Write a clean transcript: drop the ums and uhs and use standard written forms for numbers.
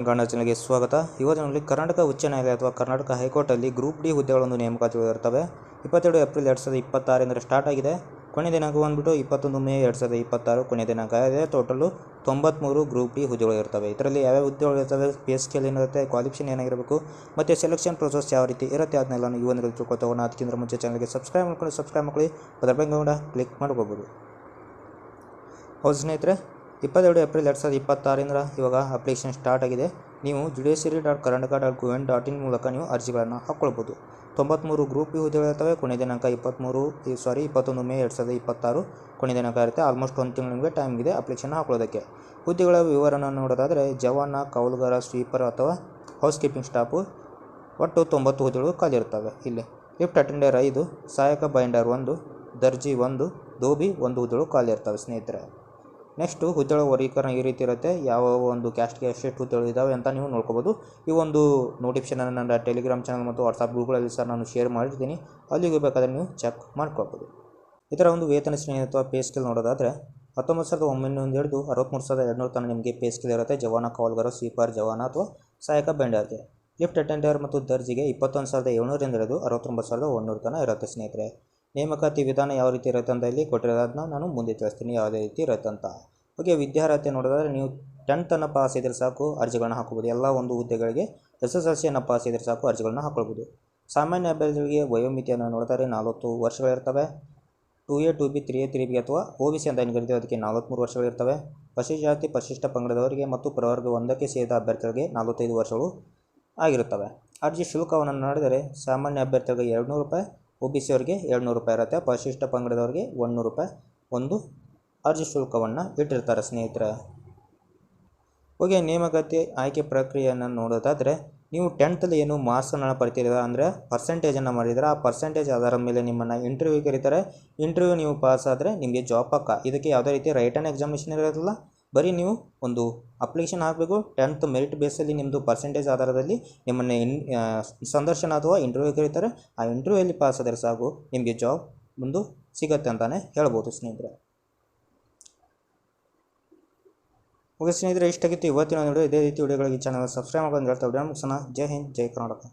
ಕನ್ನಡ ಚಾನಲ್ಗೆ ಸ್ವಾಗತ. ಇವತ್ತಿನಲ್ಲಿ ಕರ್ನಾಟಕ ಉಚ್ಚ ನ್ಯಾಯಾಲಯ ಅಥವಾ ಕರ್ನಾಟಕ ಹೈಕೋರ್ಟಲ್ಲಿ ಗ್ರೂಪ್ ಡಿ ಹುದ್ದೆಗಳೊಂದು ನೇಮಕಾತಿಗಳು ಇರ್ತವೆ. 22 ಏಪ್ರಿಲ್ 2026 ಸ್ಟಾರ್ಟ್ ಆಗಿದೆ. ಕೊನೆಯ ದಿನಾಂಕ ಬಂದುಬಿಟ್ಟು 21 ಮೇ 2026 ಕೊನೆಯ ದಿನಾಂಕ ಇದೆ. ಟೋಟಲು 93 ಗ್ರೂಪ್ ಡಿ ಹುದ್ದೆಗಳು ಇರ್ತವೆ. ಇದರಲ್ಲಿ ಯಾವ್ಯಾವ ಹುದ್ದೆಗಳು ಇರ್ತವೆ, ಪೇ ಸ್ಕೇಲ್ ಏನಿರುತ್ತೆ, ಕ್ವಾಲಿಫಿಕೇಷನ್ ಏನಾಗಿರಬೇಕು ಮತ್ತು ಸೆಲೆಕ್ಷನ್ ಪ್ರೊಸೆಸ್ ಯಾವ ರೀತಿ ಇರುತ್ತೆ ಅದನ್ನೆಲ್ಲ ಈ ಒಂದು ತಿಳ್ಕೊತೋಗೋಣ. ಅದಕ್ಕಿಂತ ಮುಂಚೆ ಚಾನಲ್ಗೆ ಸಬ್ಸ್ಕ್ರೈಬ್ ಮಾಡ್ಕೊಳ್ಳಿ. ಅದರ ಬಗ್ಗೆ ಕೂಡ ಕ್ಲಿಕ್ ಮಾಡ್ಕೋಬೋದು. ಹೌದು ಸ್ನೇಹಿತರೆ, 22 ಏಪ್ರಿಲ್ 2026 ಇವಾಗ ಅಪ್ಲಿಕೇಶನ್ ಸ್ಟಾರ್ಟ್ ಆಗಿದೆ. ನೀವು judiciary.karnataka.gov.in ಮೂಲಕ ನೀವು ಅರ್ಜಿಗಳನ್ನು ಹಾಕ್ಕೊಳ್ಬೋದು. 93 ಗ್ರೂಪ್ ಡಿ ಹುದ್ದೆಗಳಿರ್ತವೆ. ಕೊನೆಯ ದಿನಾಂಕ 21 ಮೇ 2026 ಕೊನೆಯ ದಿನಾಂಕ ಇರುತ್ತೆ. ಆಲ್ಮೋಸ್ಟ್ ಒಂದು ತಿಂಗಳು ನಿಮಗೆ ಟೈಮ್ ಇದೆ ಅಪ್ಲಿಕೇಶನ್ ಹಾಕೊಳ್ಳೋದಕ್ಕೆ. ಹುದ್ದೆಗಳ ವಿವರವನ್ನು ನೋಡೋದಾದರೆ ಜವಾನ, ಕೌಲುಗಾರ, ಸ್ವೀಪರ್ ಅಥವಾ ಹೌಸ್ ಕೀಪಿಂಗ್ ಸ್ಟಾಫು ಒಟ್ಟು 90 ಹುದ್ದೆಗಳು ಖಾಲಿ ಇರ್ತವೆ. ಇಲ್ಲಿ ಲಿಫ್ಟ್ ಅಟೆಂಡರ್ 5, ಸಹಾಯಕ ಬೈಂಡರ್ 1, ದರ್ಜಿ 1, ಧೋಬಿ 1 ಹುದ್ದೆಗಳು ಖಾಲಿ ಇರ್ತವೆ ಸ್ನೇಹಿತರೆ. ನೆಕ್ಸ್ಟು ಹುದ್ದೆಗಳ ವರ್ಗೀಕರಣ ಈ ರೀತಿ ಇರುತ್ತೆ. ಯಾವ ಒಂದು ಕ್ಯಾಸ್ಟ್ಗೆ ಎಷ್ಟೆಷ್ಟು ಹುದ್ದೆಗಳು ಇದ್ದಾವೆ ಅಂತ ನೀವು ನೋಡ್ಕೋಬೋದು. ಈ ಒಂದು ನೋಟಿಫಿಕೇಶನ್ ನನ್ನ ಟೆಲಿಗ್ರಾಮ್ ಚಾನಲ್ ಮತ್ತು ವಾಟ್ಸಪ್ ಗ್ರೂಪ್ಗಳಲ್ಲಿ ನಾನು ಶೇರ್ ಮಾಡಿರ್ತೀನಿ. ಅಲ್ಲಿಗೆ ಬೇಕಾದರೆ ನೀವು ಚೆಕ್ ಮಾಡ್ಕೊಳ್ಬೋದು. ಇದರ ಒಂದು ವೇತನ ಶ್ರೇಣಿ ಅಥವಾ ಪೇ ಸ್ಕೇಲ್ ನೋಡೋದಾದರೆ 19,900 ಹಿಡಿದು 63,200 ತನಕ ನಿಮಗೆ ಪೇ ಸ್ಕೇಲ್ ಇರುತ್ತೆ. ಜವಾನ, ಕೌಲ್ಗಾರ, ಸ್ವೀಪರ್, ಜವಾನ ಅಥವಾ ಸಹಾಯಕ ಬೈಂಡರ್ಗೆ. ಲಿಫ್ಟ್ ಅಟೆಂಡರ್ ಮತ್ತು ದರ್ಜಿಗೆ 21,700 ಹಿಡಿದು 69,100 ತನಕ ಇರುತ್ತೆ ಸ್ನೇಹಿತರೆ. ನೇಮಕಾತಿ ವಿಧಾನ ಯಾವ ರೀತಿ ಇರುತ್ತೆ ಅಂತ ಇಲ್ಲಿ ಕೊಟ್ಟಿರೋದನ್ನ ನಾನು ಮುಂದೆ ತಿಳಿಸ್ತೀನಿ ಯಾವುದೇ ರೀತಿ ಇರುತ್ತೆ ಅಂತ. ಓಕೆ, ವಿದ್ಯಾರ್ಹತೆ ನೋಡೋದಾದರೆ ನೀವು 10th ಪಾಸ್ ಇದ್ದರೆ ಸಾಕು ಅರ್ಜಿಗಳನ್ನ ಹಾಕ್ಬೋದು. ಎಲ್ಲ ಒಂದು ಹುದ್ದೆಗಳಿಗೆ SSLC ಪಾಸ್ ಇದ್ದರೆ ಸಾಕು ಅರ್ಜಿಗಳನ್ನ ಹಾಕ್ಕೊಳ್ಬೋದು. ಸಾಮಾನ್ಯ ಅಭ್ಯರ್ಥಿಗಳಿಗೆ ವಯೋಮಿತಿಯನ್ನು ನೋಡಿದರೆ 40 ವರ್ಷಗಳಿರ್ತವೆ. 2A 2B 3A 3B ಅಥವಾ OBC ಅಂತ ಏನು ಕರಿತೀವಿ ಅದಕ್ಕೆ 43 ವರ್ಷಗಳಿರ್ತವೆ. ಪರಿಶಿಷ್ಟ ಜಾತಿ ಪರಿಶಿಷ್ಟ ಪಂಗಡದವರಿಗೆ ಮತ್ತು ಪ್ರವರ್ಗ 1ಕ್ಕೆ ಸೇರಿದ ಅಭ್ಯರ್ಥಿಗಳಿಗೆ 45 ವರ್ಷಗಳು ಆಗಿರುತ್ತವೆ. ಅರ್ಜಿ ಶುಲ್ಕವನ್ನು ನೋಡಿದರೆ ಸಾಮಾನ್ಯ ಅಭ್ಯರ್ಥಿಗಳಿಗೆ 200 ರೂಪಾಯಿ, OBC ಅವರಿಗೆ 200 ರೂಪಾಯಿ ಇರುತ್ತೆ. ಪರಿಶಿಷ್ಟ ಪಂಗಡದವರಿಗೆ 100 ರೂಪಾಯಿ ಒಂದು ಅರ್ಜಿ ಶುಲ್ಕವನ್ನು ಇಟ್ಟಿರ್ತಾರೆ ಸ್ನೇಹಿತರೆ. ಹೋಗಿ ನೇಮಕಾತಿ ಆಯ್ಕೆ ಪ್ರಕ್ರಿಯೆಯನ್ನು ನೋಡೋದಾದರೆ ನೀವು 10th ಏನು ಮಾರ್ಕ್ಸನ್ನು ಪಡ್ತಿದ್ದೀರ ಅಂದರೆ ಪರ್ಸೆಂಟೇಜನ್ನು ಮಾಡಿದರೆ ಆ ಪರ್ಸೆಂಟೇಜ್ ಆಧಾರದ ಮೇಲೆ ನಿಮ್ಮನ್ನು ಇಂಟರ್ವ್ಯೂ ಕರೀತಾರೆ. ಇಂಟರ್ವ್ಯೂ ನೀವು ಪಾಸ್ ಆದರೆ ನಿಮಗೆ ಜಾಬ್ ಪಕ್ಕ. ಇದಕ್ಕೆ ಯಾವುದೇ ರೀತಿ ರೈಟ್ ಆ್ಯಂಡ್ ಎಕ್ಸಾಮಿನೇಷನ್ ಇರೋದಿಲ್ಲ. ಬರೀ ನೀವು ಒಂದು ಅಪ್ಲಿಕೇಶನ್ ಹಾಕಬೇಕು. 10th ಮೆರಿಟ್ ಬೇಸಲ್ಲಿ ನಿಮ್ಮದು ಪರ್ಸೆಂಟೇಜ್ ಆಧಾರದಲ್ಲಿ ನಿಮ್ಮನ್ನು ಸಂದರ್ಶನ ಅಥವಾ ಇಂಟರ್ವ್ಯೂ ಕರೀತಾರೆ. ಆ ಇಂಟರ್ವ್ಯೂಯಲ್ಲಿ ಪಾಸ್ ಆದರೆ ಸಾಕು ನಿಮಗೆ ಜಾಬ್ ಒಂದು ಸಿಗುತ್ತೆ ಅಂತಲೇ ಹೇಳ್ಬೋದು ಸ್ನೇಹಿತರೆ. ಓಕೆ ಸ್ನೇಹಿತರೆ, ಇಷ್ಟಾಗಿತ್ತು ಇವತ್ತಿನ ವಿಡಿಯೋ. ಇದೇ ರೀತಿ ವಿಡಿಯೋಗಳಿಗೆ ಚಾನಲ್ ಸಬ್ಸ್ಕ್ರೈಬ್ ಮಾಡ್ಕೊಂಡು ಹೇಳ್ತಾ ವಿಡಿಯೋ ಮುಗಿಸೋಣ. ಜೈ ಹಿಂದ್, ಜೈ ಕರ್ನಾಟಕ.